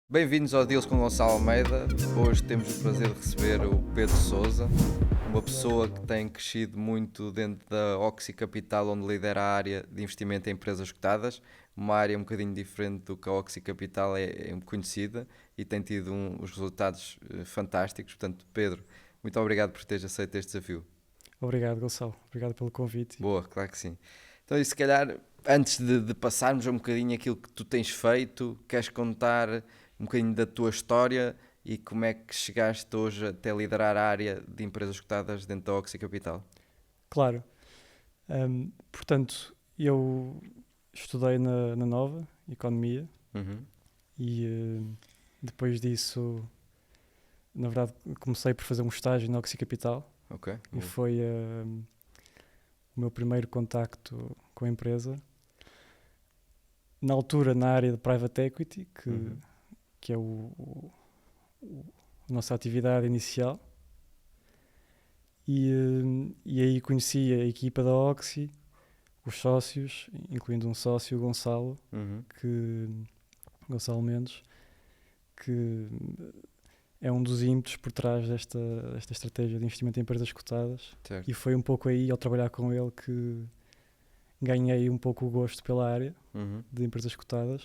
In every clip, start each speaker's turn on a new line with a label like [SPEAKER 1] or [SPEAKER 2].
[SPEAKER 1] Bem-vindos ao Deals com Gonçalo Almeida. Hoje temos o prazer de receber o Pedro Sousa, uma pessoa que tem crescido muito dentro da Oxy Capital, onde lidera a área de investimento em empresas cotadas, uma área um bocadinho diferente do que a Oxy Capital é conhecida e tem tido uns resultados fantásticos. Portanto, Pedro, muito obrigado por teres aceito este desafio.
[SPEAKER 2] Obrigado, Gonçalo. Obrigado pelo convite.
[SPEAKER 1] Boa, claro que sim. Então, e se calhar, antes de passarmos a um bocadinho aquilo que tu tens feito, queres contar um bocadinho da tua história e como é que chegaste hoje até liderar a área de empresas cotadas dentro da Oxy Capital?
[SPEAKER 2] Claro. Portanto, eu estudei na Nova, Economia,
[SPEAKER 1] Uhum.
[SPEAKER 2] e depois disso, na verdade, comecei por fazer um estágio na Oxy Capital
[SPEAKER 1] Ok,
[SPEAKER 2] e
[SPEAKER 1] boa.
[SPEAKER 2] foi o meu primeiro contacto com a empresa. Na altura, na área de Private Equity,
[SPEAKER 1] Uhum.
[SPEAKER 2] que é a nossa atividade inicial. E aí conheci a equipa da Oxy, os sócios, incluindo um sócio, o Gonçalo,
[SPEAKER 1] Uhum.
[SPEAKER 2] Gonçalo Mendes, que é um dos ímpetos por trás desta estratégia de investimento em empresas cotadas.
[SPEAKER 1] Certo.
[SPEAKER 2] E foi um pouco aí, ao trabalhar com ele, que ganhei um pouco o gosto pela área
[SPEAKER 1] Uhum.
[SPEAKER 2] de empresas cotadas.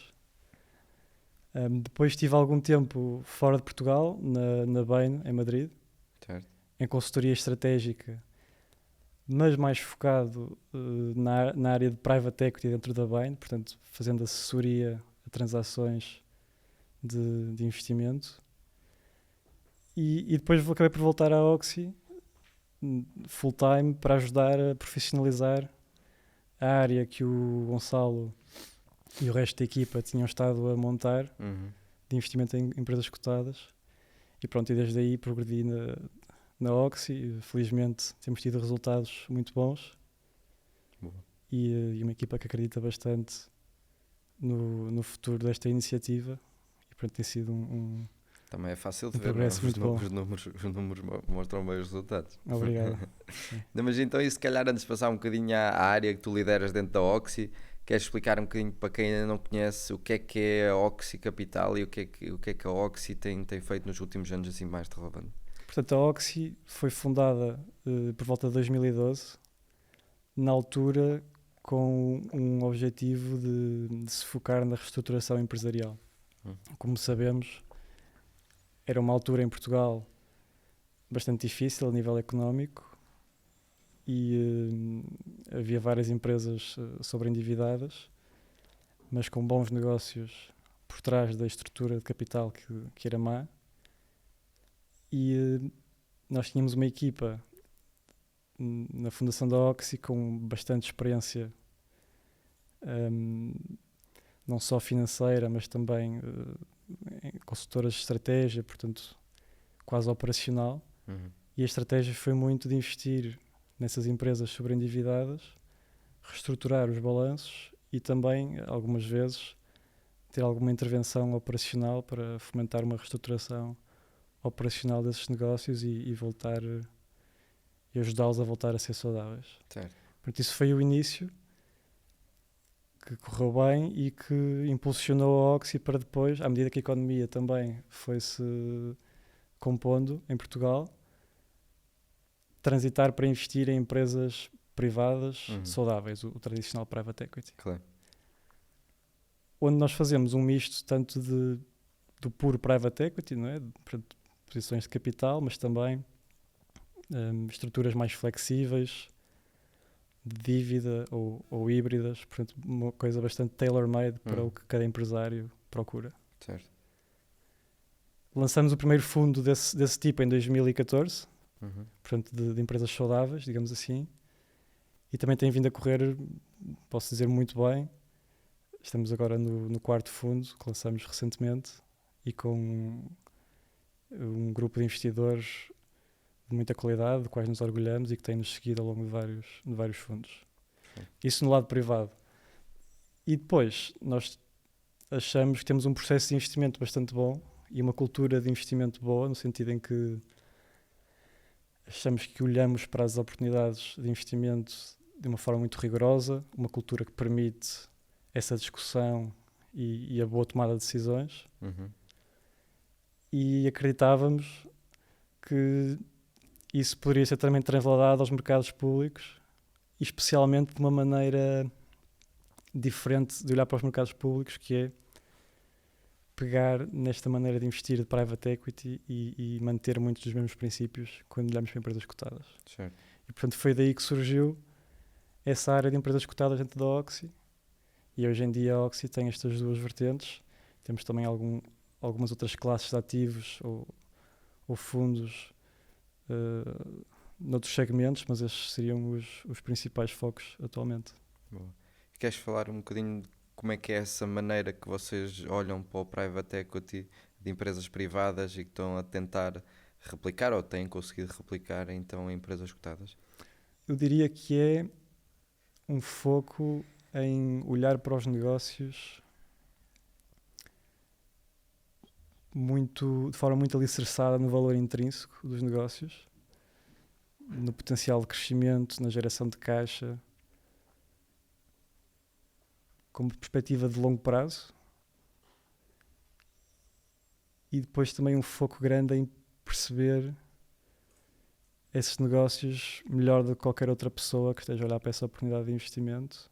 [SPEAKER 2] Depois tive algum tempo fora de Portugal, na Bain, em Madrid,
[SPEAKER 1] Certo.
[SPEAKER 2] em consultoria estratégica, mas mais focado na área de private equity dentro da Bain, portanto, fazendo assessoria a transações de investimento. E depois acabei por voltar à Oxy full time para ajudar a profissionalizar a área que o Gonçalo e o resto da equipa tinham estado a montar
[SPEAKER 1] Uhum.
[SPEAKER 2] de investimento em empresas cotadas. E pronto, e desde aí progredi na Oxy. Felizmente temos tido resultados muito bons
[SPEAKER 1] Boa.
[SPEAKER 2] e uma equipa que acredita bastante no futuro desta iniciativa. E pronto, tem sido
[SPEAKER 1] Também é fácil de
[SPEAKER 2] um
[SPEAKER 1] ver, não é?
[SPEAKER 2] progresso muito bom.
[SPEAKER 1] Os números mostram bem os resultados.
[SPEAKER 2] Obrigado. Sim.
[SPEAKER 1] Não, mas então, e se calhar antes de passar um bocadinho à área que tu lideras dentro da Oxy, queres explicar um bocadinho para quem ainda não conhece o que é a Oxy Capital e o que é que a Oxy tem feito nos últimos anos assim mais de relevante?
[SPEAKER 2] Portanto, a Oxy foi fundada por volta de 2012, na altura com um objetivo de se focar na reestruturação empresarial.
[SPEAKER 1] Hum.
[SPEAKER 2] Como sabemos, era uma altura em Portugal bastante difícil a nível económico e havia várias empresas sobreendividadas, mas com bons negócios por trás da estrutura de capital que era má. E nós tínhamos uma equipa na fundação da Oxy com bastante experiência, não só financeira, mas também em consultoras de estratégia, portanto quase operacional.
[SPEAKER 1] Uhum.
[SPEAKER 2] E a estratégia foi muito de investir nessas empresas sobreendividadas, reestruturar os balanços e também, algumas vezes, ter alguma intervenção operacional para fomentar uma reestruturação operacional desses negócios e voltar e ajudá-los a voltar a ser saudáveis.
[SPEAKER 1] Certo.
[SPEAKER 2] Portanto, isso foi o início, que correu bem e que impulsionou a Oxy para depois, à medida que a economia também foi-se compondo em Portugal, transitar para investir em empresas privadas saudáveis, o tradicional private equity.
[SPEAKER 1] Claro.
[SPEAKER 2] Onde nós fazemos um misto tanto do puro private equity, não é? Portanto, posições de capital, mas também estruturas mais flexíveis, de dívida ou híbridas, portanto, uma coisa bastante tailor-made para o que cada empresário procura.
[SPEAKER 1] Certo.
[SPEAKER 2] Lançamos o primeiro fundo desse tipo em 2014,
[SPEAKER 1] Uhum.
[SPEAKER 2] portanto, de empresas saudáveis, digamos assim, e também tem vindo a correr, posso dizer, muito bem. Estamos agora no quarto fundo, que lançamos recentemente, e com um grupo de investidores de muita qualidade, de quais nos orgulhamos e que tem-nos seguido ao longo de vários fundos. Isso no lado privado. E depois, nós achamos que temos um processo de investimento bastante bom e uma cultura de investimento boa, no sentido em que achamos que olhamos para as oportunidades de investimento de uma forma muito rigorosa, uma cultura que permite essa discussão e a boa tomada de decisões.
[SPEAKER 1] Uhum.
[SPEAKER 2] e acreditávamos que isso poderia ser também transladado aos mercados públicos, e especialmente de uma maneira diferente de olhar para os mercados públicos, que é pegar nesta maneira de investir de private equity e manter muitos dos mesmos princípios quando olhamos para empresas cotadas.
[SPEAKER 1] Certo.
[SPEAKER 2] E portanto foi daí que surgiu essa área de empresas cotadas dentro da Oxy, e hoje em dia a Oxy tem estas duas vertentes. Temos também algumas outras classes de ativos ou fundos noutros segmentos, mas estes seriam os principais focos atualmente.
[SPEAKER 1] Boa. Queres falar um bocadinho de como é que é essa maneira que vocês olham para o private equity de empresas privadas e que estão a tentar replicar ou têm conseguido replicar então em empresas cotadas?
[SPEAKER 2] Eu diria que é um foco em olhar para os negócios de forma muito alicerçada no valor intrínseco dos negócios, no potencial de crescimento, na geração de caixa, com perspectiva de longo prazo, e depois também um foco grande em perceber esses negócios melhor do que qualquer outra pessoa que esteja a olhar para essa oportunidade de investimento,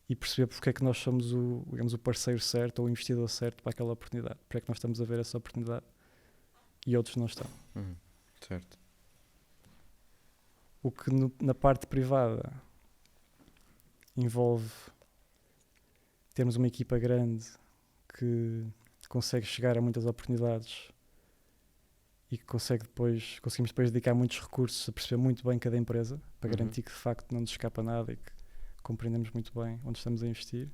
[SPEAKER 2] e perceber porque é que nós somos o parceiro certo ou o investidor certo para aquela oportunidade, porque é que nós estamos a ver essa oportunidade e outros não estão.
[SPEAKER 1] Certo.
[SPEAKER 2] O que na parte privada envolve termos uma equipa grande que consegue chegar a muitas oportunidades e que conseguimos depois dedicar muitos recursos a perceber muito bem cada empresa, para garantir que de facto não nos escapa nada e que compreendemos muito bem onde estamos a investir.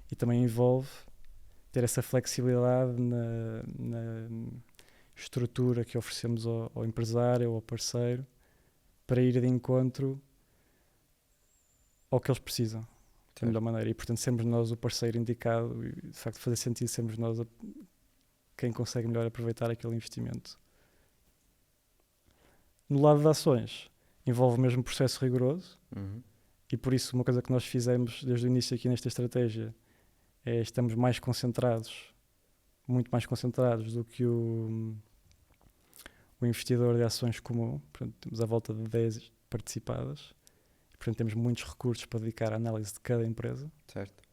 [SPEAKER 2] E também envolve ter essa flexibilidade na estrutura que oferecemos ao empresário ou ao parceiro, para ir de encontro ao que eles precisam da melhor maneira, e portanto sermos nós o parceiro indicado e de facto fazer sentido sermos nós quem consegue melhor aproveitar aquele investimento. No lado de ações envolve o mesmo processo rigoroso, e por isso uma coisa que nós fizemos desde o início aqui nesta estratégia é estamos mais concentrados, muito mais concentrados do que o investidor de ações comum. Portanto, temos à volta de 10 participadas. Portanto, temos muitos recursos para dedicar à análise de cada empresa.
[SPEAKER 1] Certo.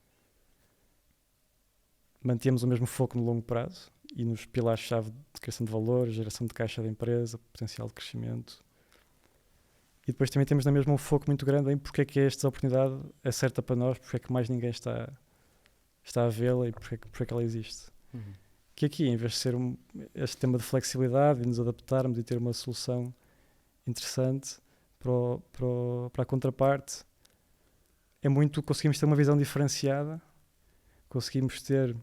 [SPEAKER 2] Mantemos o mesmo foco no longo prazo e nos pilares-chave de criação de valor, geração de caixa da empresa, potencial de crescimento. E depois também temos na mesma um foco muito grande em porque é que esta oportunidade é certa para nós, porque é que mais ninguém está a vê-la e porque é que ela existe. Que aqui, em vez de ser este tema de flexibilidade e nos adaptarmos e ter uma solução interessante para a contraparte, é muito, conseguimos ter uma visão diferenciada, conseguimos ter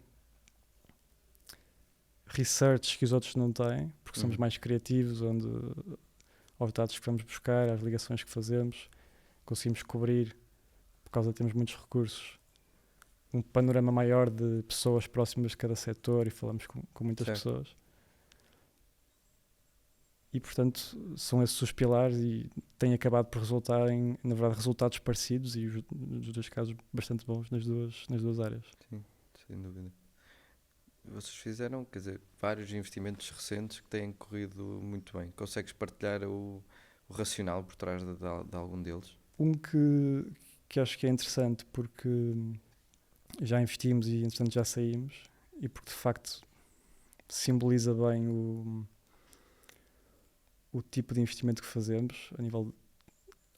[SPEAKER 2] research que os outros não têm, porque somos mais criativos, aos dados que vamos buscar, às ligações que fazemos, conseguimos cobrir, por causa de termos muitos recursos, um panorama maior de pessoas próximas de cada setor, e falamos com muitas pessoas. E portanto são esses os pilares, e têm acabado por resultar em, na verdade, resultados parecidos e nos dois casos bastante bons nas duas áreas.
[SPEAKER 1] Sim, sem dúvida. Vocês fizeram, quer dizer, vários investimentos recentes que têm corrido muito bem. Consegues partilhar o racional por trás de algum deles?
[SPEAKER 2] Um que acho que é interessante, porque já investimos e entretanto já saímos, e porque de facto simboliza bem o tipo de investimento que fazemos, a nível de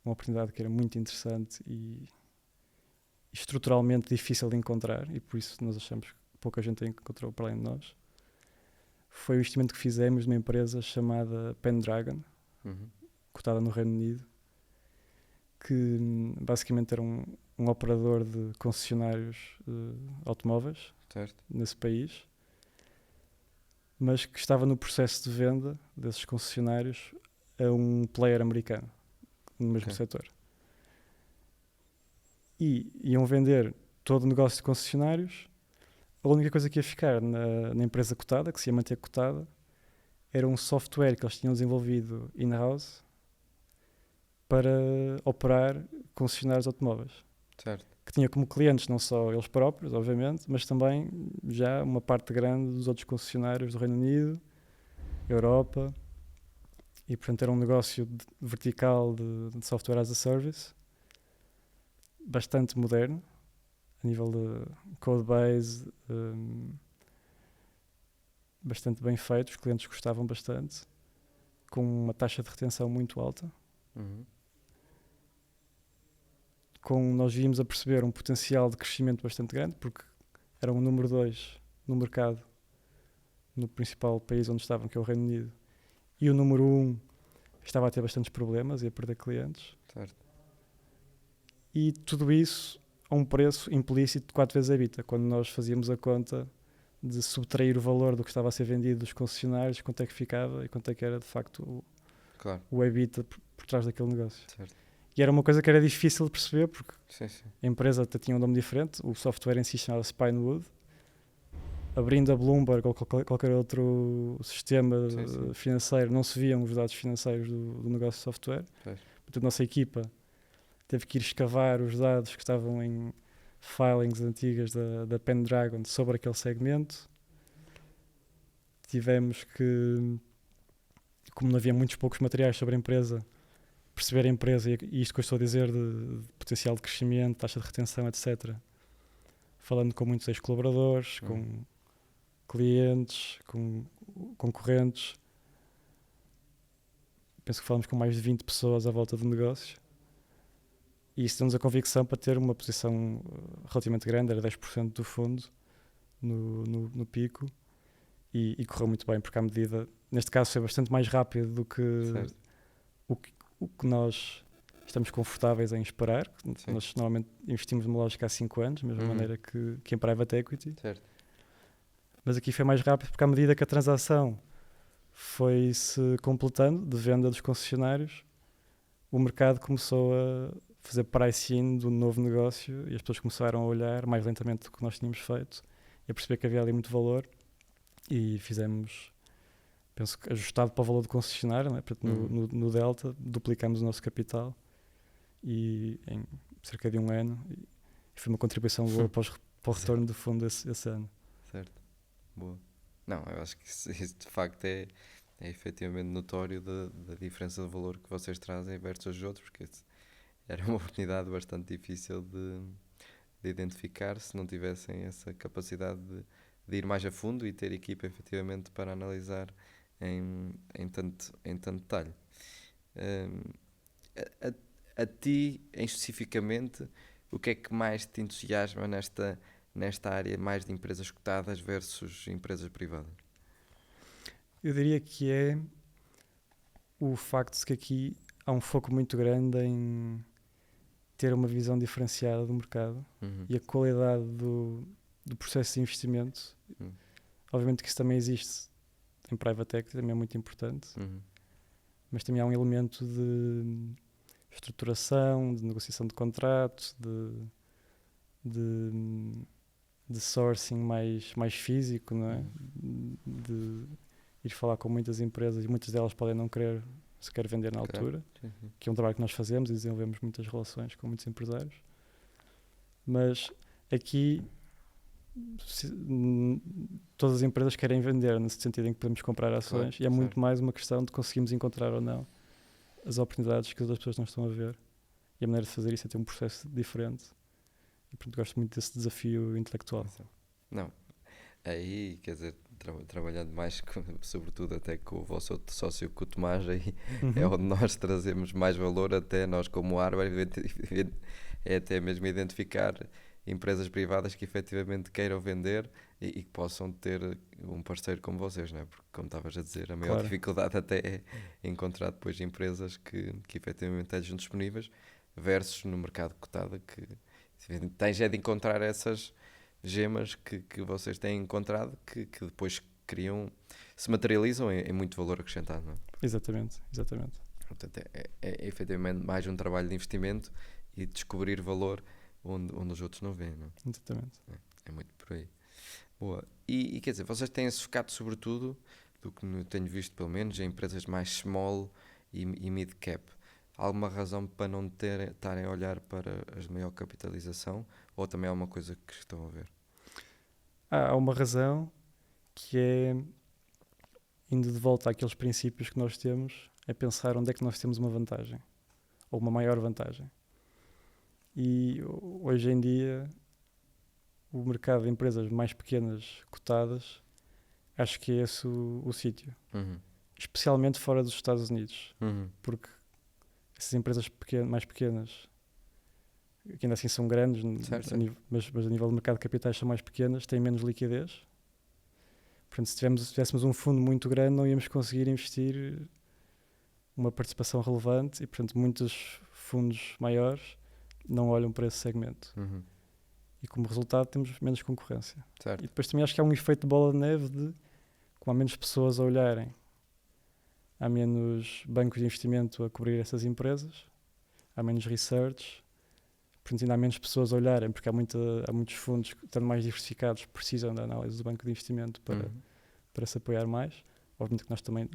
[SPEAKER 2] uma oportunidade que era muito interessante e estruturalmente difícil de encontrar, e por isso nós achamos que pouca gente a encontrou para além de nós. Foi o investimento que fizemos numa empresa chamada Pendragon, cotada no Reino Unido, que basicamente era um operador de concessionários automóveis nesse país, mas que estava no processo de venda desses concessionários a um player americano no mesmo setor. E iam vender todo o negócio de concessionários. A única coisa que ia ficar na empresa cotada, que se ia manter cotada, era um software que eles tinham desenvolvido in-house para operar concessionários automóveis.
[SPEAKER 1] Certo.
[SPEAKER 2] que tinha como clientes não só eles próprios, obviamente, mas também já uma parte grande dos outros concessionários do Reino Unido, Europa, e portanto era um negócio vertical de software as a service, bastante moderno, a nível de code base, bastante bem feito, os clientes gostavam bastante, com uma taxa de retenção muito alta. Nós vimos a perceber um potencial de crescimento bastante grande, porque era um número 2 no mercado, no principal país onde estavam, que é o Reino Unido, e o número 1 estava a ter bastantes problemas e a perder clientes.
[SPEAKER 1] Certo.
[SPEAKER 2] E tudo isso a um preço implícito de 4 vezes a EBITDA. Quando nós fazíamos a conta de subtrair o valor do que estava a ser vendido dos concessionários, quanto é que ficava e quanto é que era de facto o EBITDA por trás daquele negócio.
[SPEAKER 1] Certo.
[SPEAKER 2] E era uma coisa que era difícil de perceber, porque
[SPEAKER 1] sim.
[SPEAKER 2] a empresa até tinha um nome diferente, o software em si chamava-se Pinewood. Abrindo a Bloomberg ou qualquer outro sistema financeiro, não se viam os dados financeiros do negócio de software. Portanto, a nossa equipa teve que ir escavar os dados que estavam em filings antigas da Pendragon sobre aquele segmento. Tivemos que, como não havia muitos poucos materiais sobre a empresa, perceber a empresa, e isto que eu estou a dizer de potencial de crescimento, taxa de retenção, etc. Falando com muitos ex-colaboradores, com clientes, com concorrentes. Penso que falamos com mais de 20 pessoas à volta do negócio. E isso deu-nos a convicção para ter uma posição relativamente grande, era 10% do fundo no pico. E correu muito bem, porque à medida, neste caso foi bastante mais rápido do que o que nós estamos confortáveis em esperar. Nós normalmente investimos numa lógica há 5 anos, da mesma maneira que em private equity.
[SPEAKER 1] Certo.
[SPEAKER 2] Mas aqui foi mais rápido, porque à medida que a transação foi-se completando, de venda dos concessionários, o mercado começou a fazer pricing do novo negócio e as pessoas começaram a olhar mais lentamente do que nós tínhamos feito e a perceber que havia ali muito valor, e fizemos, penso que ajustado para o valor do concessionário, né? no Delta, duplicamos o nosso capital e em cerca de 1 ano, e foi uma contribuição boa para o retorno do fundo esse ano.
[SPEAKER 1] Certo. Boa. Não, eu acho que isso de facto é efetivamente notório da diferença de valor que vocês trazem versus os outros, porque era uma oportunidade bastante difícil de identificar se não tivessem essa capacidade de ir mais a fundo e ter equipa efetivamente para analisar em tanto detalhe. A ti, especificamente, o que é que mais te entusiasma nesta área mais de empresas cotadas versus empresas privadas?
[SPEAKER 2] Eu diria que é o facto de que aqui há um foco muito grande em ter uma visão diferenciada do mercado e a qualidade do processo de investimento. Obviamente que isso também existe em private equity, também é muito importante, mas também há um elemento de estruturação, de negociação de contratos, de sourcing mais físico, não é? De ir falar com muitas empresas, e muitas delas podem não querer sequer vender na altura, que é um trabalho que nós fazemos e desenvolvemos muitas relações com muitos empresários. Mas aqui todas as empresas querem vender, no sentido em que podemos comprar ações, e é muito mais uma questão de conseguirmos encontrar ou não as oportunidades que as outras pessoas não estão a ver, e a maneira de fazer isso é ter um processo diferente, e portanto gosto muito desse desafio intelectual.
[SPEAKER 1] Não, aí quer dizer, trabalhando mais sobretudo até com o vosso outro sócio, com o Tomás, aí é onde nós trazemos mais valor, até nós como Arbor, é até mesmo identificar empresas privadas que efetivamente queiram vender e que possam ter um parceiro como vocês, não é? Porque, como estavas a dizer, a maior dificuldade até é encontrar depois empresas que efetivamente estejam disponíveis versus no mercado cotado, que tens de encontrar essas gemas que vocês têm encontrado, que depois se materializam em muito valor acrescentado, não é?
[SPEAKER 2] Exatamente.
[SPEAKER 1] Portanto, é efetivamente mais um trabalho de investimento e descobrir valor onde os outros não veem, não é?
[SPEAKER 2] Exatamente.
[SPEAKER 1] É muito por aí. Boa. E quer dizer, vocês têm-se focado sobretudo, do que tenho visto pelo menos, em empresas mais small e mid cap. alguma razão para não estarem a olhar para as de maior capitalização, ou também é uma coisa que estão a ver?
[SPEAKER 2] Há uma razão que é, indo de volta àqueles princípios que nós temos, é pensar onde é que nós temos uma vantagem, ou uma maior vantagem. E hoje em dia, o mercado de empresas mais pequenas, cotadas, acho que é esse o sítio. Especialmente fora dos Estados Unidos. Porque essas empresas mais pequenas, que ainda assim são grandes, mas a nível de mercado de capitais são mais pequenas, têm menos liquidez. Portanto, se tivéssemos um fundo muito grande, não íamos conseguir investir uma participação relevante e, portanto, muitos fundos maiores não olham para esse segmento. E como resultado temos menos concorrência.
[SPEAKER 1] Certo.
[SPEAKER 2] E depois também acho que há um efeito de bola de neve de, como há menos pessoas a olharem, há menos bancos de investimento a cobrir essas empresas, há menos research, portanto ainda há menos pessoas a olharem, porque há muitos fundos que estão mais diversificados, precisam da análise do banco de investimento para se apoiar mais. Obviamente que nós também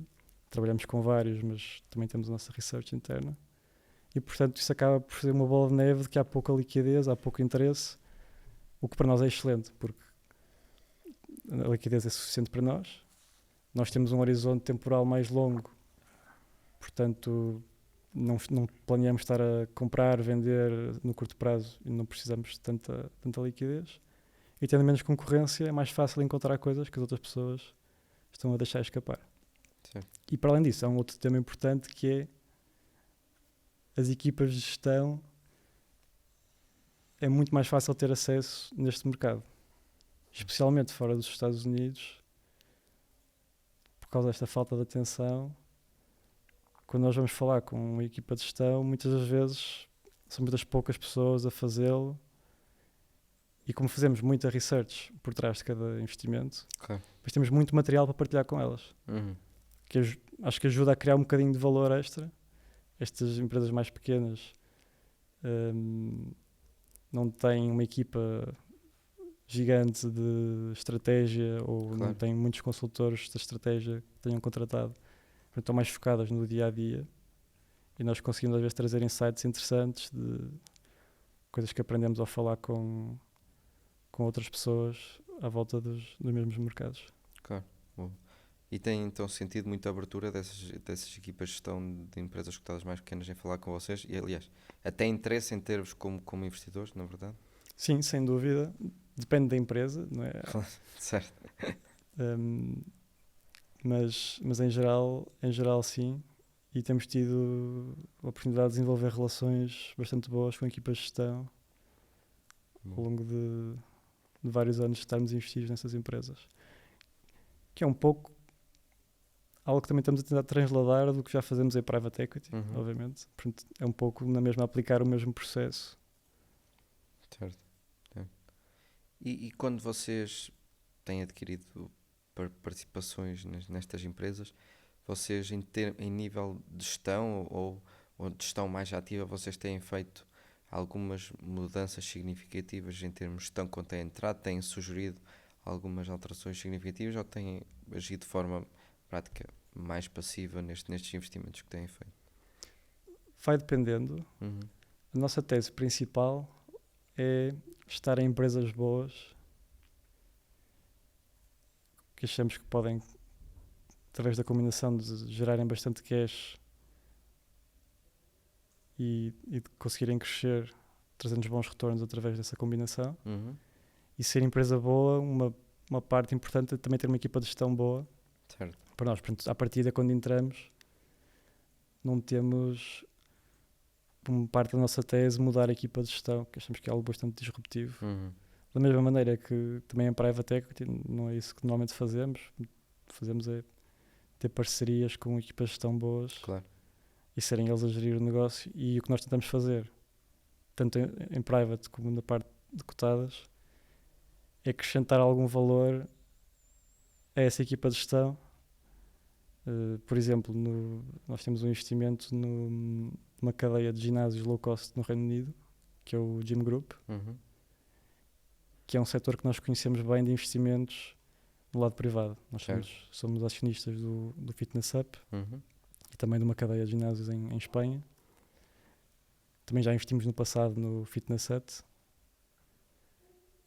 [SPEAKER 2] trabalhamos com vários, mas também temos a nossa research interna. E portanto isso acaba por ser uma bola de neve de que há pouca liquidez, há pouco interesse, o que para nós é excelente, porque a liquidez é suficiente para nós. Nós temos um horizonte temporal mais longo, portanto não planeamos estar a comprar, vender no curto prazo e não precisamos de tanta liquidez. E tendo menos concorrência é mais fácil encontrar coisas que as outras pessoas estão a deixar escapar.
[SPEAKER 1] Sim.
[SPEAKER 2] E para além disso, há um outro tema importante que é as equipas de gestão. É muito mais fácil ter acesso neste mercado, especialmente fora dos Estados Unidos, por causa desta falta de atenção. Quando nós vamos falar com uma equipa de gestão, muitas das vezes são muitas poucas pessoas a fazê-lo, e como fazemos muita research por trás de cada investimento, depois temos muito material para partilhar com elas, que acho que ajuda a criar um bocadinho de valor extra. Estas empresas mais pequenas não têm uma equipa gigante de estratégia, ou não têm muitos consultores de estratégia que tenham contratado. Portanto, estão mais focadas no dia-a-dia, e nós conseguimos às vezes trazer insights interessantes de coisas que aprendemos ao falar com outras pessoas à volta dos mesmos mercados.
[SPEAKER 1] Claro. Bom. E tem então sentido muita abertura dessas equipas de gestão de empresas cotadas mais pequenas em falar com vocês, e aliás, até interesse em ter-vos como investidores, na verdade?
[SPEAKER 2] Sim, sem dúvida. Depende da empresa, não é?
[SPEAKER 1] Certo.
[SPEAKER 2] Mas em geral sim, e temos tido a oportunidade de desenvolver relações bastante boas com equipas de gestão ao longo de vários anos de estarmos investidos nessas empresas, que é um pouco algo que também estamos a tentar transladar do que já fazemos em private equity, obviamente. Portanto, é um pouco na mesma aplicar o mesmo processo.
[SPEAKER 1] Certo. E quando vocês têm adquirido participações nestas empresas, vocês em nível de gestão ou de gestão mais ativa, vocês têm feito algumas mudanças significativas em termos de gestão quando têm entrado? Têm sugerido algumas alterações significativas, ou têm agido de forma prática mais passiva nestes investimentos que têm feito?
[SPEAKER 2] Vai dependendo. A nossa tese principal é estar em empresas boas que achamos que podem, através da combinação de gerarem bastante cash e de conseguirem crescer, trazendo bons retornos através dessa combinação, e ser empresa boa, uma parte importante é também ter uma equipa de gestão boa.
[SPEAKER 1] Certo.
[SPEAKER 2] Para nós. Portanto, à partida, quando entramos, não temos, como parte da nossa tese, mudar a equipa de gestão, que achamos que é algo bastante disruptivo. Da mesma maneira que também em private equity, não é isso que normalmente fazemos. Fazemos é ter parcerias com equipas de gestão boas, e serem eles a gerir o negócio. E o que nós tentamos fazer, tanto em private como na parte de cotadas, é acrescentar algum valor a essa equipa de gestão. Por exemplo, nós temos um investimento numa cadeia de ginásios low cost no Reino Unido, que é o Gym Group, que é um setor que nós conhecemos bem de investimentos do lado privado. Nós somos acionistas do Fitness Up, e também de uma cadeia de ginásios em Espanha. Também já investimos no passado no Fitness Hut.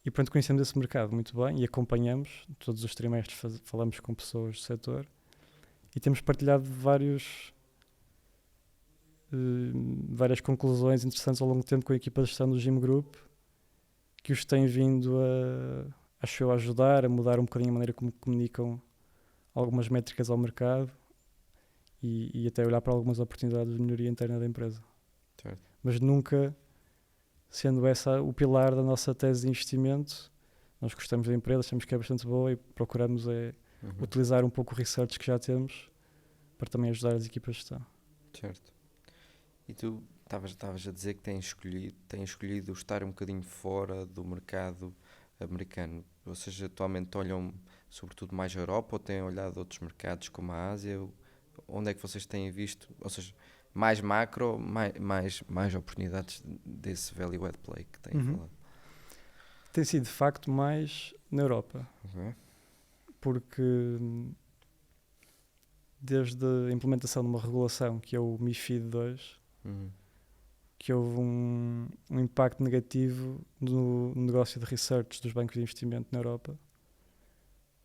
[SPEAKER 2] E pronto, conhecemos esse mercado muito bem e acompanhamos. Todos os trimestres falamos com pessoas do setor e temos partilhado várias conclusões interessantes ao longo do tempo com a equipa de gestão do Gym Group, que os tem vindo acho eu, a ajudar a mudar um bocadinho a maneira como comunicam algumas métricas ao mercado e até olhar para algumas oportunidades de melhoria interna da empresa.
[SPEAKER 1] Certo.
[SPEAKER 2] Mas nunca sendo essa o pilar da nossa tese de investimento. Nós gostamos da empresa, achamos que é bastante boa e procuramos utilizar um pouco o research que já temos para também ajudar as equipas de gestão.
[SPEAKER 1] Certo. E tu estavas a dizer que tens escolhido estar um bocadinho fora do mercado americano. Vocês atualmente olham sobretudo mais a Europa ou têm olhado outros mercados como a Ásia? Onde é que vocês têm visto, ou seja, mais macro, mais oportunidades desse value add play que têm falado?
[SPEAKER 2] Tem sido de facto mais na Europa. Porque desde a implementação de uma regulação que é o MiFID II, que houve um impacto negativo no negócio de research dos bancos de investimento na Europa,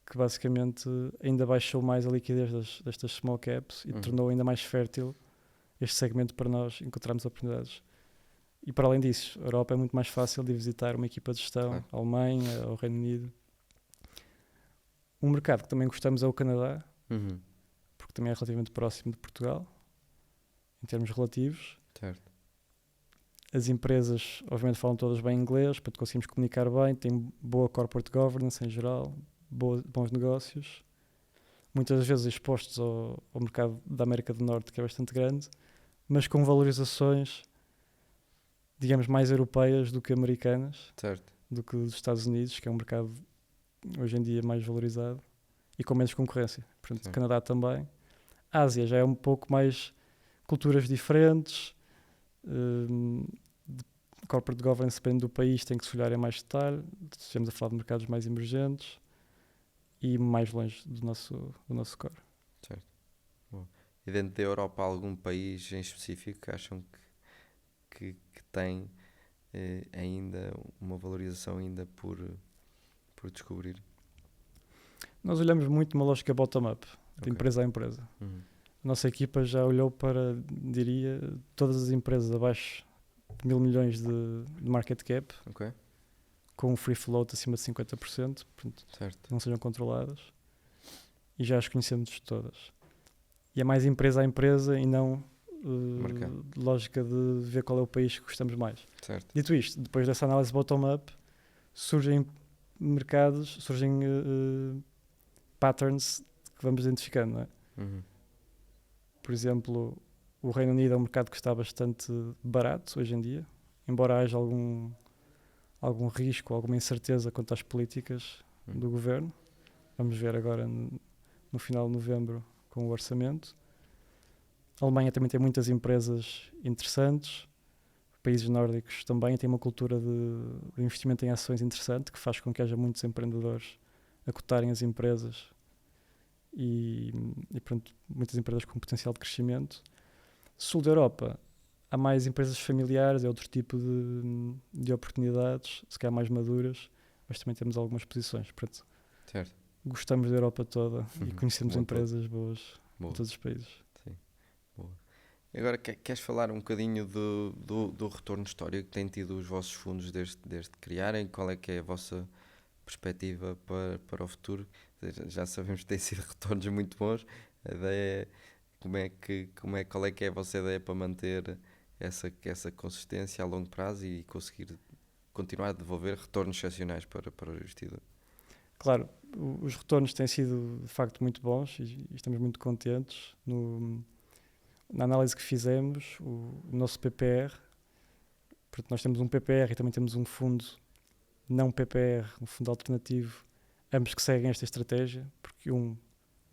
[SPEAKER 2] que basicamente ainda baixou mais a liquidez destas small caps e tornou ainda mais fértil este segmento para nós encontrarmos oportunidades. E para além disso, a Europa é muito mais fácil de visitar uma equipa de gestão, a Alemanha, o Reino Unido. Um mercado que também gostamos é o Canadá, porque também é relativamente próximo de Portugal, em termos relativos.
[SPEAKER 1] Certo.
[SPEAKER 2] As empresas, obviamente, falam todas bem inglês, portanto conseguimos comunicar bem, tem boa corporate governance em geral, bons negócios, muitas vezes expostos ao mercado da América do Norte, que é bastante grande, mas com valorizações, digamos, mais europeias do que americanas,
[SPEAKER 1] certo,
[SPEAKER 2] do que dos Estados Unidos, que é um mercado hoje em dia mais valorizado e com menos concorrência. Portanto, Canadá também. A Ásia já é um pouco mais culturas diferentes, corporate governance depende do país, tem que se olhar em mais detalhe. Estamos a falar de mercados mais emergentes e mais longe do nosso core.
[SPEAKER 1] Certo. Bom. E dentro da Europa, algum país em específico que acham que tem ainda uma valorização ainda por descobrir?
[SPEAKER 2] Nós olhamos muito uma lógica bottom-up, de empresa a empresa. A nossa equipa já olhou para, diria, todas as empresas abaixo de 1.000 milhões de market cap, com um free float acima de 50%, portanto, não sejam controladas, e já as conhecemos todas. E é mais empresa a empresa e não lógica de ver qual é o país que gostamos mais.
[SPEAKER 1] Certo.
[SPEAKER 2] Dito isto, depois dessa análise bottom-up, surgem mercados, surgem patterns que vamos identificando, não é? Por exemplo, o Reino Unido é um mercado que está bastante barato hoje em dia, embora haja algum risco, alguma incerteza quanto às políticas do governo. Vamos ver agora no final de novembro com o orçamento. A Alemanha também tem muitas empresas interessantes, países nórdicos também têm uma cultura de investimento em ações interessante, que faz com que haja muitos empreendedores a cotarem as empresas e pronto, muitas empresas com potencial de crescimento. Sul da Europa, há mais empresas familiares, é outro tipo de oportunidades, se calhar mais maduras, mas também temos algumas posições. Portanto, gostamos da Europa toda e conhecemos empresas boas em todos os países.
[SPEAKER 1] Sim, boa. Agora, queres falar um bocadinho do retorno histórico que têm tido os vossos fundos desde que criarem? Qual é que é a vossa perspectiva para o futuro? Já sabemos que têm sido retornos muito bons. A ideia é qual é que é a vossa ideia para manter essa consistência a longo prazo e conseguir continuar a devolver retornos excepcionais para o investidor?
[SPEAKER 2] Claro, os retornos têm sido de facto muito bons e estamos muito contentes. Na análise que fizemos, o nosso PPR, porque nós temos um PPR e também temos um fundo não PPR, um fundo alternativo, ambos que seguem esta estratégia, porque o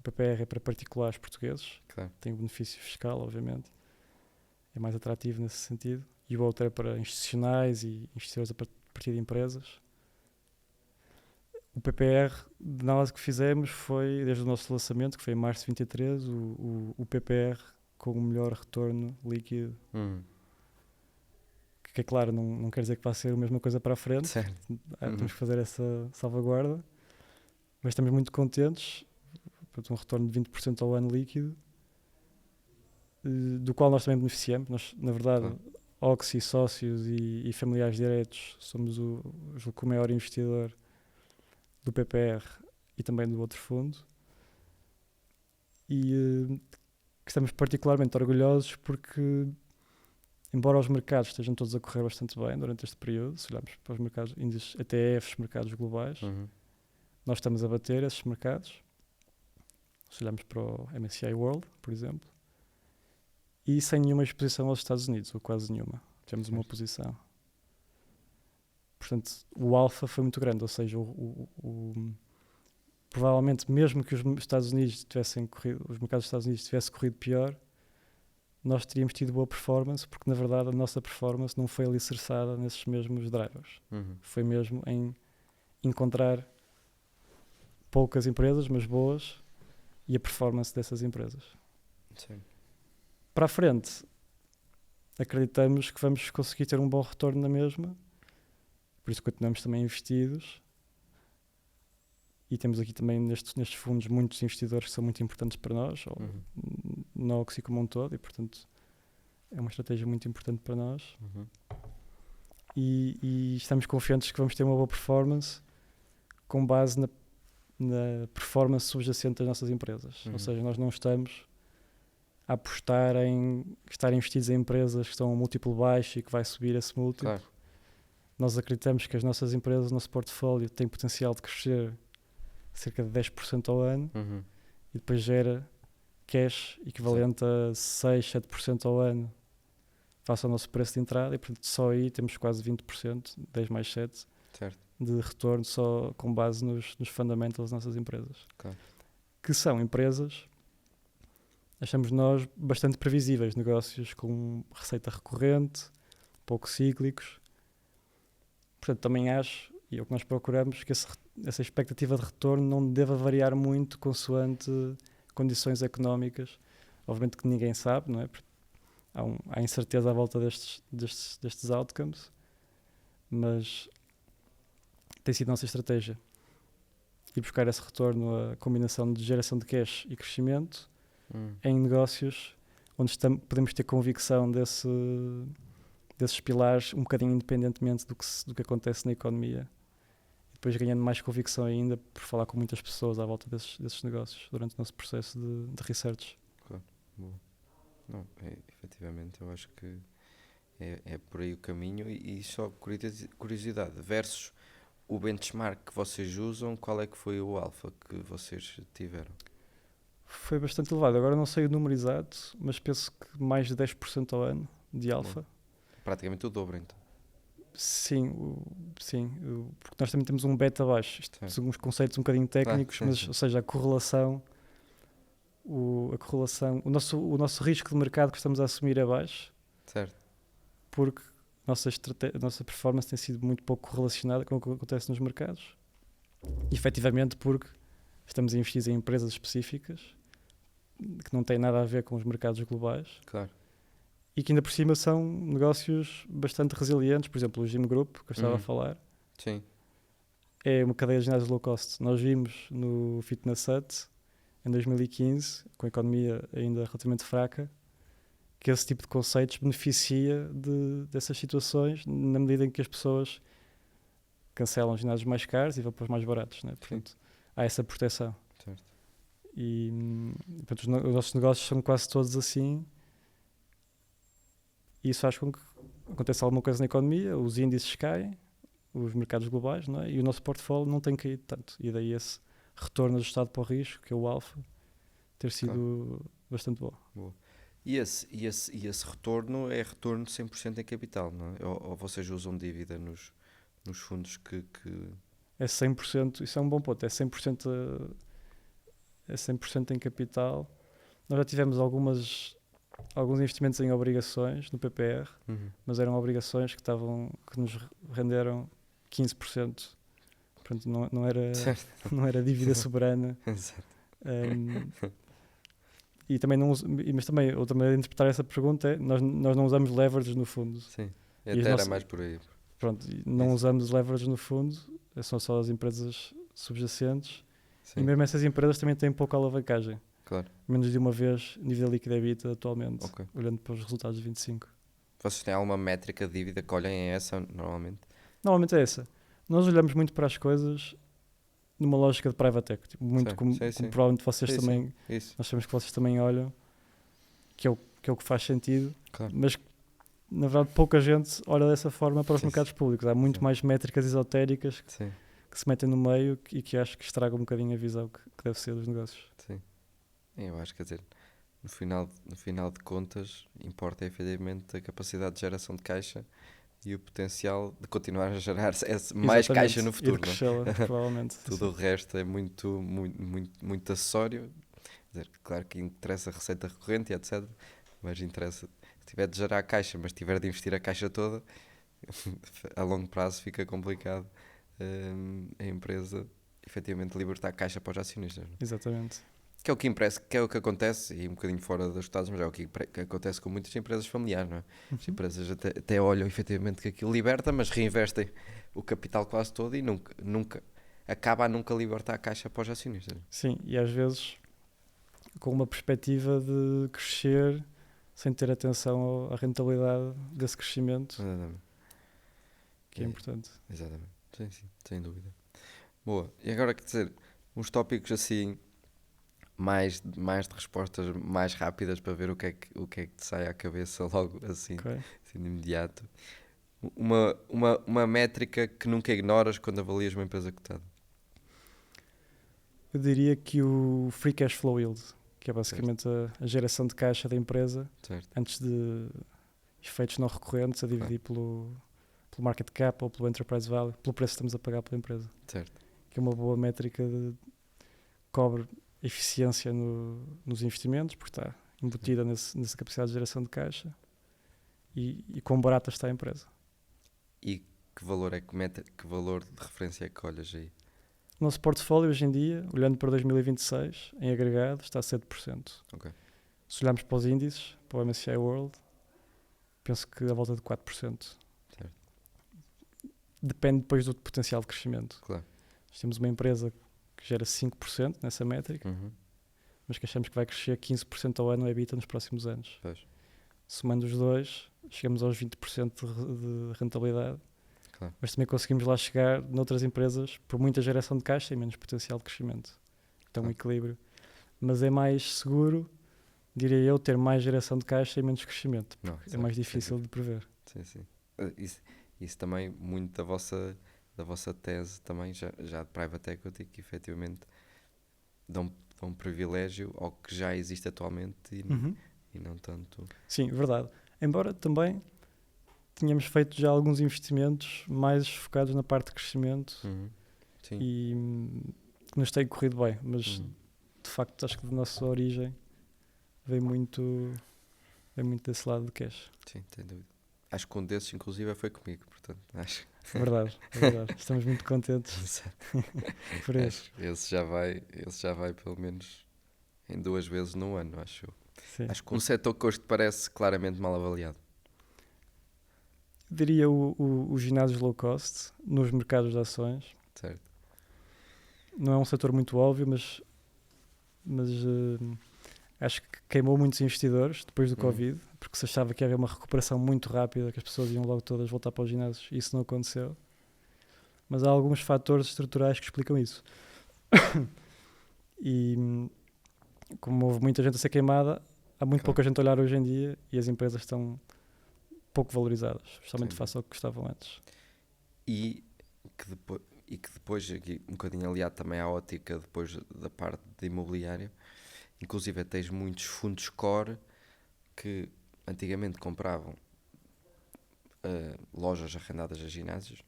[SPEAKER 2] PPR é para particulares portugueses, tem um benefício fiscal, obviamente, é mais atrativo nesse sentido, e o outro é para institucionais e investidores a partir de empresas. O PPR, de análise que fizemos, foi, desde o nosso lançamento, que foi em março de 23, o PPR com o melhor retorno líquido que é claro, não quer dizer que vai ser a mesma coisa para a frente.
[SPEAKER 1] Certo.
[SPEAKER 2] Temos que fazer essa salvaguarda. Mas estamos muito contentes. Portanto, um retorno de 20% ao ano líquido, do qual nós também beneficiamos. Nós, na verdade, Oxy, sócios e familiares diretos, somos o maior investidor do PPR e também do outro fundo. E que estamos particularmente orgulhosos porque, embora os mercados estejam todos a correr bastante bem durante este período, se olharmos para os mercados, índices ETFs, mercados globais, nós estamos a bater esses mercados. Se olharmos para o MSCI World, por exemplo, e sem nenhuma exposição aos Estados Unidos, ou quase nenhuma. Tivemos uma oposição. Portanto, o alfa foi muito grande, ou seja, provavelmente, mesmo que os Estados Unidos tivessem corrido, os mercados dos Estados Unidos tivessem corrido pior, nós teríamos tido boa performance, porque na verdade a nossa performance não foi alicerçada nesses mesmos drivers. Foi mesmo em encontrar poucas empresas, mas boas, e a performance dessas empresas.
[SPEAKER 1] Sim.
[SPEAKER 2] Para a frente, acreditamos que vamos conseguir ter um bom retorno na mesma, por isso continuamos também investidos, e temos aqui também nestes fundos muitos investidores que são muito importantes para nós, ou na Oxy como um todo, e portanto é uma estratégia muito importante para nós. E estamos confiantes que vamos ter uma boa performance com base na performance subjacente das nossas empresas. Ou seja, nós não estamos a apostar em estar investidos em empresas que estão a um múltiplo baixo e que vai subir esse múltiplo.
[SPEAKER 1] Claro.
[SPEAKER 2] Nós acreditamos que as nossas empresas, o nosso portfólio, têm potencial de crescer cerca de 10% ao ano e depois gera cash equivalente a 6, 7% ao ano face ao nosso preço de entrada, e portanto só aí temos quase 20%, 10 mais 7,
[SPEAKER 1] certo,
[SPEAKER 2] de retorno só com base nos fundamentals das nossas empresas.
[SPEAKER 1] Claro.
[SPEAKER 2] Que são empresas, achamos nós, bastante previsíveis, negócios com receita recorrente, pouco cíclicos. Portanto, também acho, e é o que nós procuramos, que essa expectativa de retorno não deva variar muito consoante condições económicas. Obviamente que ninguém sabe, não é? Há incerteza à volta destes outcomes, mas tem sido a nossa estratégia e buscar esse retorno, a combinação de geração de cash e crescimento em negócios onde podemos ter convicção desses pilares um bocadinho independentemente do que acontece na economia, e depois ganhando mais convicção ainda por falar com muitas pessoas à volta desses negócios durante o nosso processo de research.
[SPEAKER 1] Claro, boa. Não, efetivamente, eu acho que é por aí o caminho. E só curiosidade, versus o benchmark que vocês usam, qual é que foi o alfa que vocês tiveram?
[SPEAKER 2] Foi bastante elevado, agora não sei o número exato, mas penso que mais de 10% ao ano de alfa.
[SPEAKER 1] Praticamente o dobro, então.
[SPEAKER 2] Sim, porque nós também temos um beta baixo. Isto são uns conceitos um bocadinho técnicos,
[SPEAKER 1] sim.
[SPEAKER 2] Ou seja, a correlação, o nosso risco de mercado que estamos a assumir é baixo.
[SPEAKER 1] Certo.
[SPEAKER 2] Porque a nossa performance tem sido muito pouco correlacionada com o que acontece nos mercados. E, efetivamente, porque estamos a investir em empresas específicas que não têm nada a ver com os mercados globais.
[SPEAKER 1] Claro.
[SPEAKER 2] E que ainda por cima são negócios bastante resilientes. Por exemplo, o Gym Group, que eu estava a falar,
[SPEAKER 1] Sim.
[SPEAKER 2] é uma cadeia de ginásios low cost. Nós vimos no Fitness Hut, em 2015, com a economia ainda relativamente fraca, que esse tipo de conceitos beneficia dessas situações, na medida em que as pessoas cancelam ginásios mais caros e vão para os mais baratos, né? Portanto, há essa proteção.
[SPEAKER 1] Certo.
[SPEAKER 2] E portanto, os nossos negócios são quase todos assim. E isso faz com que aconteça alguma coisa na economia, os índices caem, os mercados globais, não é? E o nosso portfólio não tem caído tanto. E daí esse retorno ajustado para o risco, que é o alfa, ter sido bastante bom.
[SPEAKER 1] Boa. E esse retorno é retorno 100% em capital, não é? Ou vocês usam dívida nos fundos que...
[SPEAKER 2] É 100%, isso é um bom ponto, é 100% em capital. Nós já tivemos alguns investimentos em obrigações no PPR, mas eram obrigações que nos renderam 15%. Portanto, não era dívida soberana.
[SPEAKER 1] Exato.
[SPEAKER 2] E também outra maneira de interpretar essa pergunta é nós não usamos leverage no fundo.
[SPEAKER 1] Sim.
[SPEAKER 2] E as
[SPEAKER 1] Até era
[SPEAKER 2] nossas-
[SPEAKER 1] mais por aí.
[SPEAKER 2] Pronto, e não
[SPEAKER 1] Isso.
[SPEAKER 2] usamos leverage no fundo, são só as empresas subjacentes. E
[SPEAKER 1] Sim,
[SPEAKER 2] mesmo essas empresas também têm pouca alavancagem.
[SPEAKER 1] claro.
[SPEAKER 2] Menos de uma vez nível líquido EBITDA atualmente,
[SPEAKER 1] Ok.
[SPEAKER 2] olhando para os resultados de 25.
[SPEAKER 1] Vocês têm alguma métrica de dívida que olhem a essa normalmente?
[SPEAKER 2] Normalmente é essa. Nós olhamos muito para as coisas numa lógica de private equity, muito
[SPEAKER 1] Sim,
[SPEAKER 2] como,
[SPEAKER 1] sim,
[SPEAKER 2] como
[SPEAKER 1] sim.
[SPEAKER 2] provavelmente vocês
[SPEAKER 1] Sim,
[SPEAKER 2] também,
[SPEAKER 1] sim, isso.
[SPEAKER 2] nós sabemos que vocês também olham, que é o que faz sentido,
[SPEAKER 1] Claro.
[SPEAKER 2] mas na verdade pouca gente olha dessa forma para os
[SPEAKER 1] Sim,
[SPEAKER 2] mercados públicos. Há muito
[SPEAKER 1] sim.
[SPEAKER 2] mais métricas esotéricas
[SPEAKER 1] Sim,
[SPEAKER 2] que se metem no meio e que acho que estragam um bocadinho a visão que deve ser dos negócios.
[SPEAKER 1] sim. Eu acho que, quer dizer, no final de contas, importa efetivamente a capacidade de geração de caixa e o potencial de continuar a gerar mais caixa no
[SPEAKER 2] E de
[SPEAKER 1] futuro, não é?
[SPEAKER 2] crescê-la, provavelmente.
[SPEAKER 1] Tudo o resto é muito acessório. Quer dizer, claro que interessa a receita recorrente e etc. Mas interessa, se tiver de gerar caixa, mas tiver de investir a caixa toda, a longo prazo fica complicado a empresa efetivamente libertar caixa para os acionistas. Não é?
[SPEAKER 2] Exatamente.
[SPEAKER 1] Que é o que impressa, que é o que acontece, e um bocadinho fora dos Estados, mas é o que acontece com muitas empresas familiares, não é? As empresas até olham efetivamente que aquilo liberta, mas reinvestem o capital quase todo e nunca acaba a nunca libertar a caixa para os acionistas.
[SPEAKER 2] Sim, e às vezes com uma perspectiva de crescer sem ter atenção à rentabilidade desse crescimento,
[SPEAKER 1] Exatamente.
[SPEAKER 2] que é importante.
[SPEAKER 1] Exatamente. Sim, sim, sem dúvida. Boa. E agora, quer dizer, uns tópicos assim, mais de respostas mais rápidas para ver o que é que te sai à cabeça logo assim,
[SPEAKER 2] Ok?
[SPEAKER 1] assim de imediato. Uma métrica que nunca ignoras quando avalias uma empresa cotada.
[SPEAKER 2] Eu diria que o free cash flow yield, que é basicamente a geração de caixa da empresa,
[SPEAKER 1] Certo.
[SPEAKER 2] antes de efeitos não recorrentes, a dividir pelo market cap ou pelo enterprise value, pelo preço que estamos a pagar pela empresa.
[SPEAKER 1] Certo.
[SPEAKER 2] Que é uma boa métrica cobre eficiência nos investimentos, porque está embutida nessa capacidade de geração de caixa e quão barata está a empresa.
[SPEAKER 1] E que valor que valor de referência é que olhas aí?
[SPEAKER 2] O nosso portfólio hoje em dia, olhando para 2026, em agregado, está a 7%.
[SPEAKER 1] Ok.
[SPEAKER 2] Se olharmos para os índices, para o MSCI World, penso que a volta de 4%.
[SPEAKER 1] Certo.
[SPEAKER 2] Depende depois do potencial de crescimento.
[SPEAKER 1] Claro.
[SPEAKER 2] Nós temos uma empresa que gera 5% nessa métrica,
[SPEAKER 1] Uhum.
[SPEAKER 2] mas que achamos que vai crescer 15% ao ano no EBITDA nos próximos anos.
[SPEAKER 1] Pois.
[SPEAKER 2] Somando os dois, chegamos aos 20% de rentabilidade.
[SPEAKER 1] Claro.
[SPEAKER 2] Mas também conseguimos lá chegar noutras empresas por muita geração de caixa e menos potencial de crescimento. Então, um
[SPEAKER 1] Claro.
[SPEAKER 2] equilíbrio. Mas é mais seguro, diria eu, ter mais geração de caixa e menos crescimento.
[SPEAKER 1] Não,
[SPEAKER 2] É
[SPEAKER 1] certo,
[SPEAKER 2] mais
[SPEAKER 1] sem
[SPEAKER 2] difícil de prever.
[SPEAKER 1] Sim, sim. Isso também, muito da vossa tese também, já de private equity, que efetivamente dão privilégio ao que já existe atualmente e não tanto...
[SPEAKER 2] Sim, verdade. Embora também tínhamos feito já alguns investimentos mais focados na parte de crescimento
[SPEAKER 1] Sim.
[SPEAKER 2] e que nos tem corrido bem, mas de facto acho que da nossa origem vem muito desse lado de cash.
[SPEAKER 1] Sim, sem dúvida. Acho que um desses, inclusive, foi comigo, portanto, acho
[SPEAKER 2] Verdade, é verdade. Estamos muito contentes por isso.
[SPEAKER 1] esse já vai pelo menos em 2 vezes no ano, acho eu.
[SPEAKER 2] Sim.
[SPEAKER 1] Acho que um setor que hoje te parece claramente mal avaliado.
[SPEAKER 2] Diria os ginásios low cost nos mercados de ações.
[SPEAKER 1] Certo.
[SPEAKER 2] Não é um setor muito óbvio, mas acho que queimou muitos investidores depois do Covid, porque se achava que ia haver uma recuperação muito rápida, que as pessoas iam logo todas voltar para os ginásios, e isso não aconteceu. Mas há alguns fatores estruturais que explicam isso. E como houve muita gente a ser queimada, há muito pouca gente a olhar hoje em dia e as empresas estão pouco valorizadas, especialmente face ao que estavam antes.
[SPEAKER 1] E que depois, aqui, um bocadinho aliado também à ótica depois da parte de imobiliária, inclusive tens muitos fundos core que antigamente compravam lojas arrendadas a ginásios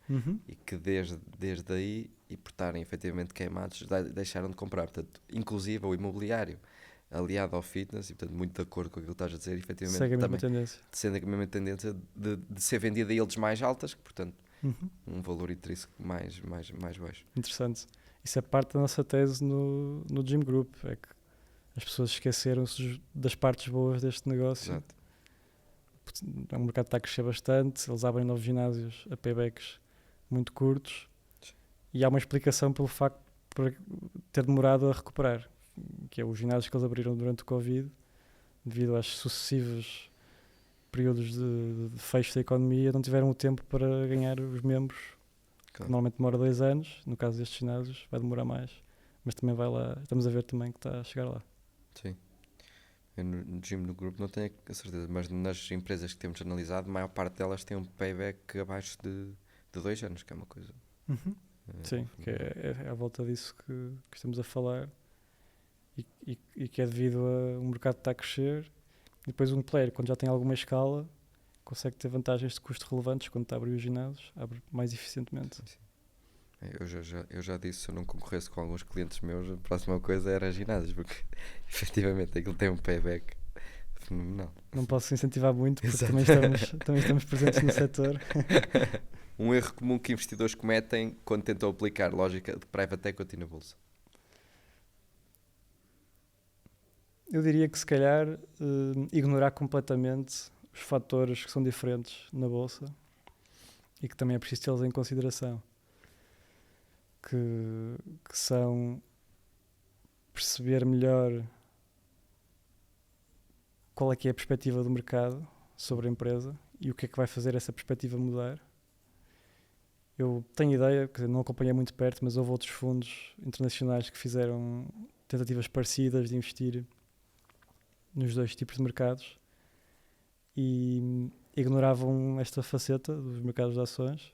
[SPEAKER 1] e que desde aí, e por estarem efetivamente queimados, deixaram de comprar. Portanto, inclusive o imobiliário aliado ao fitness, e portanto muito de acordo com aquilo que estás a dizer, efetivamente
[SPEAKER 2] segue a mesma
[SPEAKER 1] também
[SPEAKER 2] tendência.
[SPEAKER 1] sendo a mesma tendência de ser vendida a yields mais altas, que portanto um valor intrínseco mais baixo.
[SPEAKER 2] Interessante. Isso é parte da nossa tese no Gym Group, é que as pessoas esqueceram-se das partes boas deste negócio.
[SPEAKER 1] Exato.
[SPEAKER 2] o mercado está a crescer bastante, eles abrem novos ginásios a paybacks muito curtos e há uma explicação pelo facto de ter demorado a recuperar, que é os ginásios que eles abriram durante o Covid, devido aos sucessivos períodos de fecho da economia, não tiveram o tempo para ganhar os membros.
[SPEAKER 1] Claro.
[SPEAKER 2] Normalmente demora 2 anos, no caso destes ginásios vai demorar mais, mas também vai lá, estamos a ver também que está a chegar lá.
[SPEAKER 1] Sim. Eu no Gym no grupo não tenho a certeza, mas nas empresas que temos analisado, a maior parte delas tem um payback abaixo de 2 anos, que é uma coisa.
[SPEAKER 2] Sim, que é à volta disso que estamos a falar e que é devido a um mercado que está a crescer. E depois um player, quando já tem alguma escala, consegue ter vantagens de custo relevantes quando está a abrir os ginásios, abre mais eficientemente.
[SPEAKER 1] Sim. Eu já disse, se eu não concorresse com alguns clientes meus, a próxima coisa era ginásios, porque efetivamente aquilo tem um payback fenomenal.
[SPEAKER 2] Não posso incentivar muito, porque
[SPEAKER 1] Exato.
[SPEAKER 2] também estamos presentes no setor.
[SPEAKER 1] Um erro comum que investidores cometem quando tentam aplicar lógica de private equity na bolsa.
[SPEAKER 2] Eu diria que se calhar ignorar completamente os fatores que são diferentes na bolsa e que também é preciso tê-los em consideração, que são perceber melhor qual é que é a perspectiva do mercado sobre a empresa e o que é que vai fazer essa perspectiva mudar. Eu tenho ideia, quer dizer, não acompanhei muito perto, mas houve outros fundos internacionais que fizeram tentativas parecidas de investir nos 2 tipos de mercados e ignoravam esta faceta dos mercados de ações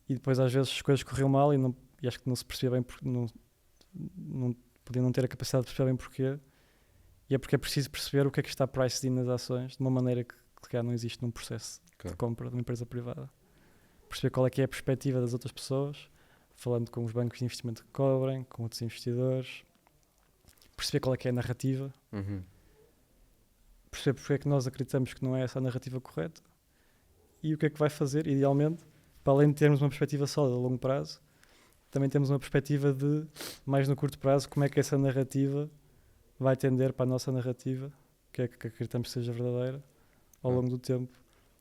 [SPEAKER 2] e depois às vezes as coisas corriam mal e acho que não se percebia bem, não podiam não ter a capacidade de perceber bem porquê, e é porque é preciso perceber o que é que está priced in nas ações de uma maneira que calhar não existe num processo de compra de uma empresa privada. Perceber qual é que é a perspectiva das outras pessoas, falando com os bancos de investimento que cobrem, com outros investidores, perceber qual é que é a narrativa, perceber porque é que nós acreditamos que não é essa a narrativa correta e o que é que vai fazer, idealmente, para além de termos uma perspectiva sólida a longo prazo, também temos uma perspectiva de, mais no curto prazo, como é que essa narrativa vai tender para a nossa narrativa, que é que acreditamos que seja verdadeira, ao longo do tempo,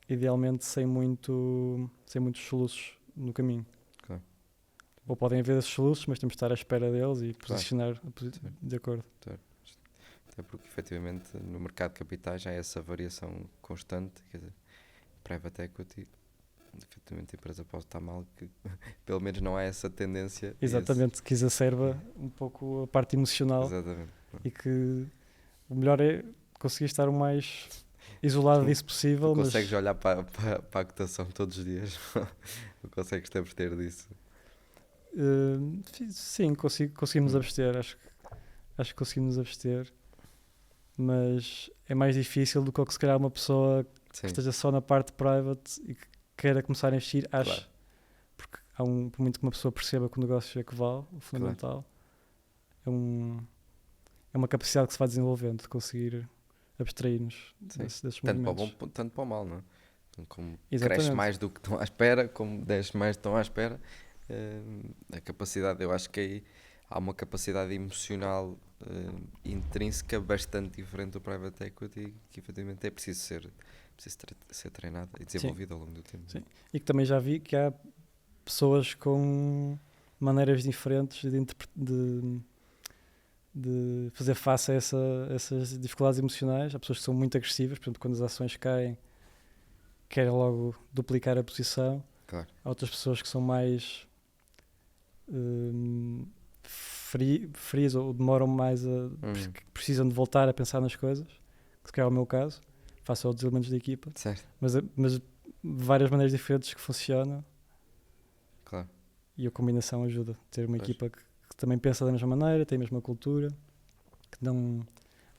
[SPEAKER 2] idealmente sem muitos soluços no caminho.
[SPEAKER 1] Claro.
[SPEAKER 2] Ou podem haver esses soluços, mas temos de estar à espera deles e posicionar de acordo.
[SPEAKER 1] Até porque efetivamente no mercado de capitais já há essa variação constante, quer dizer, private equity, efetivamente a empresa pode estar mal, que pelo menos não há essa tendência.
[SPEAKER 2] Exatamente, que exacerba um pouco a parte emocional.
[SPEAKER 1] Exatamente.
[SPEAKER 2] E que o melhor é conseguir estar o mais isolado disso possível.
[SPEAKER 1] Tu consegues olhar para a cotação todos os dias? Ou consegues te abster disso?
[SPEAKER 2] Sim, conseguimos abster, acho que conseguimos abster, mas é mais difícil do que se calhar uma pessoa que esteja só na parte private e que queira começar a investir, acho. Claro. Porque por muito que uma pessoa perceba que o negócio é que vale, o fundamental, claro. É uma capacidade que se vai desenvolvendo de conseguir abstrair-nos desses
[SPEAKER 1] tanto
[SPEAKER 2] movimentos.
[SPEAKER 1] Para o bom, tanto para o mal, não é? Como
[SPEAKER 2] Exatamente.
[SPEAKER 1] cresce mais do que estão à espera, como desce mais do que estão à espera, a capacidade, eu acho que aí há uma capacidade emocional intrínseca bastante diferente do private equity, que efetivamente é preciso ser treinada e desenvolvida ao longo do tempo.
[SPEAKER 2] Sim. E que também já vi que há pessoas com maneiras diferentes de fazer face a essas dificuldades emocionais. Há pessoas que são muito agressivas, portanto, quando as ações caem, querem logo duplicar a posição.
[SPEAKER 1] Claro.
[SPEAKER 2] Há outras pessoas que são mais frias ou demoram mais que precisam de voltar a pensar nas coisas, que se calhar é o meu caso, face a outros elementos da equipa.
[SPEAKER 1] Certo.
[SPEAKER 2] Mas várias maneiras diferentes que funcionam.
[SPEAKER 1] Claro.
[SPEAKER 2] E a combinação ajuda. Ter uma equipa que também pensa da mesma maneira, tem a mesma cultura, que não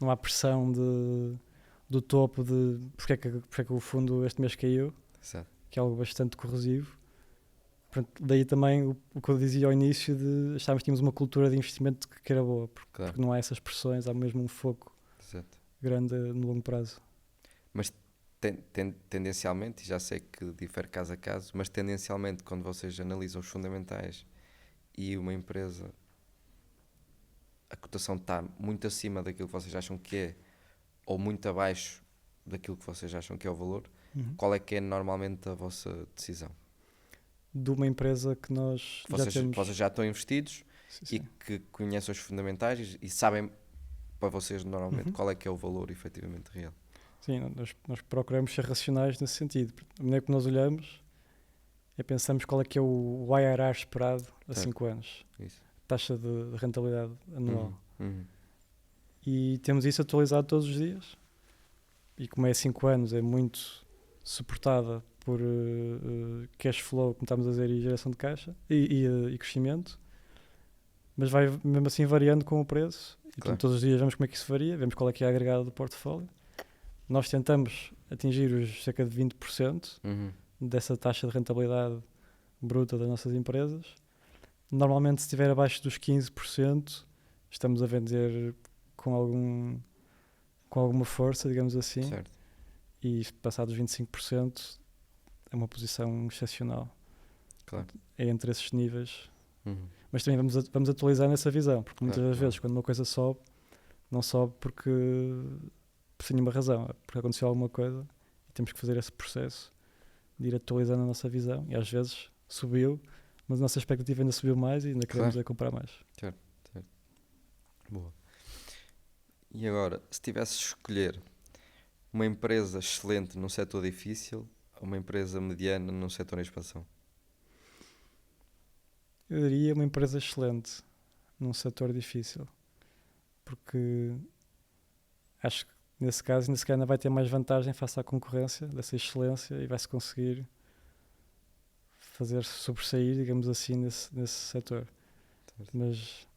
[SPEAKER 2] há pressão do topo de porque é que o fundo este mês caiu,
[SPEAKER 1] Exato.
[SPEAKER 2] Que é algo bastante corrosivo. Portanto, daí também o que eu dizia ao início de acharmos que tínhamos uma cultura de investimento que era boa, porque não há essas pressões, há mesmo um foco grande no longo prazo.
[SPEAKER 1] Mas tendencialmente, e já sei que difere caso a caso, mas tendencialmente quando vocês analisam os fundamentais e uma empresa, a cotação está muito acima daquilo que vocês acham que é, ou muito abaixo daquilo que vocês acham que é o valor,
[SPEAKER 2] Uhum.
[SPEAKER 1] qual é que é normalmente a vossa decisão?
[SPEAKER 2] De uma empresa que nós já temos.
[SPEAKER 1] Vocês já estão investidos
[SPEAKER 2] Sim,
[SPEAKER 1] e
[SPEAKER 2] sim.
[SPEAKER 1] que conhecem os fundamentais e sabem para vocês normalmente
[SPEAKER 2] Uhum.
[SPEAKER 1] qual é que é o valor efetivamente real.
[SPEAKER 2] Sim, nós procuramos ser racionais nesse sentido. A maneira que nós olhamos é pensamos qual é que é o IRR esperado a
[SPEAKER 1] Certo.
[SPEAKER 2] 5 anos,
[SPEAKER 1] Isso.
[SPEAKER 2] taxa de rentabilidade anual.
[SPEAKER 1] Uhum.
[SPEAKER 2] E temos isso atualizado todos os dias. E como é 5 anos, é muito suportada por cash flow, como estamos a dizer, e geração de caixa e crescimento. Mas vai mesmo assim variando com o preço. E
[SPEAKER 1] Claro.
[SPEAKER 2] portanto, todos os dias vemos como é que isso varia, vemos qual é que é a agregada do portfólio. Nós tentamos atingir os cerca de 20%
[SPEAKER 1] Uhum.
[SPEAKER 2] dessa taxa de rentabilidade bruta das nossas empresas. Normalmente, se estiver abaixo dos 15%, estamos a vender com alguma força, digamos assim.
[SPEAKER 1] Certo.
[SPEAKER 2] E passados 25% é uma posição excepcional.
[SPEAKER 1] Claro.
[SPEAKER 2] É entre esses níveis.
[SPEAKER 1] Uhum.
[SPEAKER 2] Mas também vamos atualizar nessa visão, porque muitas
[SPEAKER 1] Claro,
[SPEAKER 2] das vezes, quando uma coisa sobe, não sobe por nenhuma razão, é porque aconteceu alguma coisa e temos que fazer esse processo de ir atualizando a nossa visão. E às vezes subiu, mas a nossa expectativa ainda subiu mais e ainda queremos
[SPEAKER 1] Claro.
[SPEAKER 2] comprar mais.
[SPEAKER 1] Boa. E agora, se tivesse de escolher uma empresa excelente num setor difícil ou uma empresa mediana num setor em expansão?
[SPEAKER 2] Eu diria uma empresa excelente num setor difícil, porque acho que nesse caso ainda se calhar ainda vai ter mais vantagem face à concorrência dessa excelência e vai-se conseguir fazer sobressair, digamos assim, nesse setor. Mas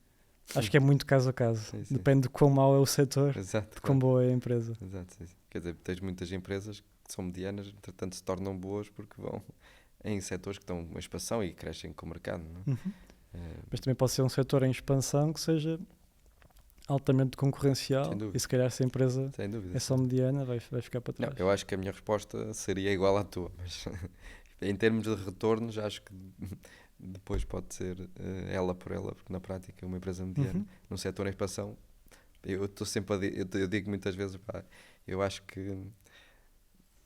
[SPEAKER 2] acho que é muito caso a caso.
[SPEAKER 1] Sim, sim.
[SPEAKER 2] Depende de quão mau é o setor,
[SPEAKER 1] Exato.
[SPEAKER 2] de quão boa é a empresa.
[SPEAKER 1] Exato, sim. Quer dizer, tens muitas empresas que são medianas, entretanto se tornam boas porque vão em setores que estão em expansão e crescem com o mercado, não é?
[SPEAKER 2] Uhum. Mas também pode ser um setor em expansão que seja altamente concorrencial
[SPEAKER 1] Sem dúvida.
[SPEAKER 2] e se calhar se a empresa
[SPEAKER 1] Sem dúvida.
[SPEAKER 2] é só mediana vai ficar para
[SPEAKER 1] Não,
[SPEAKER 2] trás.
[SPEAKER 1] eu acho que a minha resposta seria igual à tua, mas em termos de retornos, acho que depois pode ser ela por ela, porque na prática uma empresa mediana,
[SPEAKER 2] Uhum.
[SPEAKER 1] num setor em expansão, eu estou sempre eu digo muitas vezes, pá, eu acho que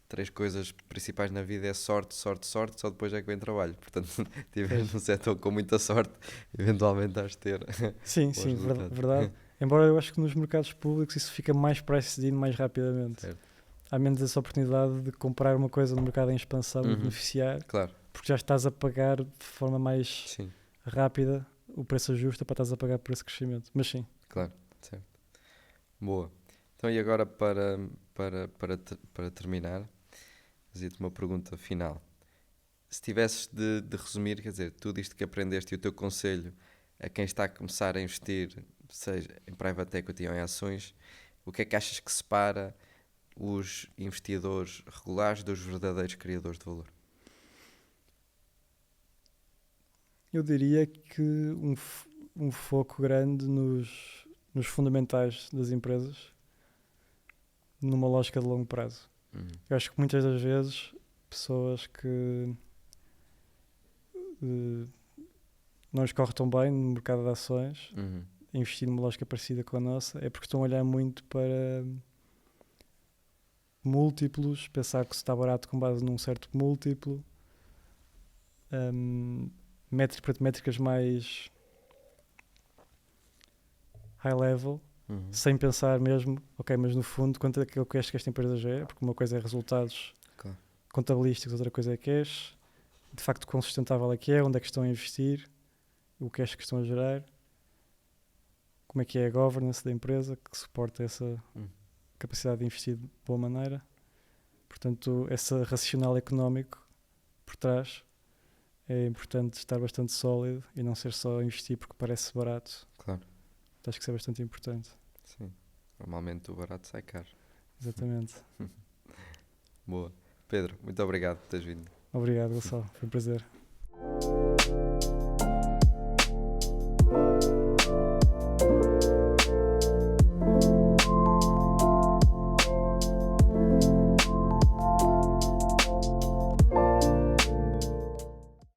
[SPEAKER 1] 3 coisas principais na vida é sorte, sorte, sorte, só depois é que vem trabalho. Portanto, se estiveres num setor com muita sorte, eventualmente has de ter
[SPEAKER 2] Sim,
[SPEAKER 1] bons
[SPEAKER 2] sim,
[SPEAKER 1] resultados.
[SPEAKER 2] verdade. Embora eu acho que nos mercados públicos isso fica mais price-in mais rapidamente.
[SPEAKER 1] Certo.
[SPEAKER 2] Há menos essa oportunidade de comprar uma coisa no mercado em expansão e beneficiar,
[SPEAKER 1] Claro,
[SPEAKER 2] porque já estás a pagar de forma mais
[SPEAKER 1] sim,
[SPEAKER 2] rápida o preço ajusta para estás a pagar por esse crescimento. Mas sim,
[SPEAKER 1] claro, certo. Boa. Então, e agora para terminar, fazia-te uma pergunta final. Se tivesses de resumir, quer dizer, tudo isto que aprendeste e o teu conselho a quem está a começar a investir, seja em private equity ou em ações, o que é que achas que separa os investidores regulares dos verdadeiros criadores de valor?
[SPEAKER 2] eu diria que um foco grande nos fundamentais das empresas, numa lógica de longo prazo. Eu acho que muitas das vezes pessoas que não lhes corre tão bem no mercado de ações, investir numa lógica parecida com a nossa, é porque estão a olhar muito para múltiplos, pensar que se está barato com base num certo múltiplo, métricas mais high level, sem pensar mesmo, ok, mas no fundo quanto é que eu acho que esta empresa gera, porque uma coisa é resultados
[SPEAKER 1] Claro.
[SPEAKER 2] contabilísticos, outra coisa é cash, de facto quão sustentável é que é, onde é que estão a investir, o cash que estão a gerar, como é que é a governance da empresa que suporta essa capacidade de investir de boa maneira. Portanto, esse racional económico por trás é importante estar bastante sólido e não ser só investir porque parece barato.
[SPEAKER 1] Claro.
[SPEAKER 2] Acho que isso é bastante importante.
[SPEAKER 1] Sim. Normalmente o barato sai caro.
[SPEAKER 2] Exatamente.
[SPEAKER 1] Boa. Pedro, muito obrigado por teres vindo.
[SPEAKER 2] Obrigado, Gonçalo. Foi um prazer.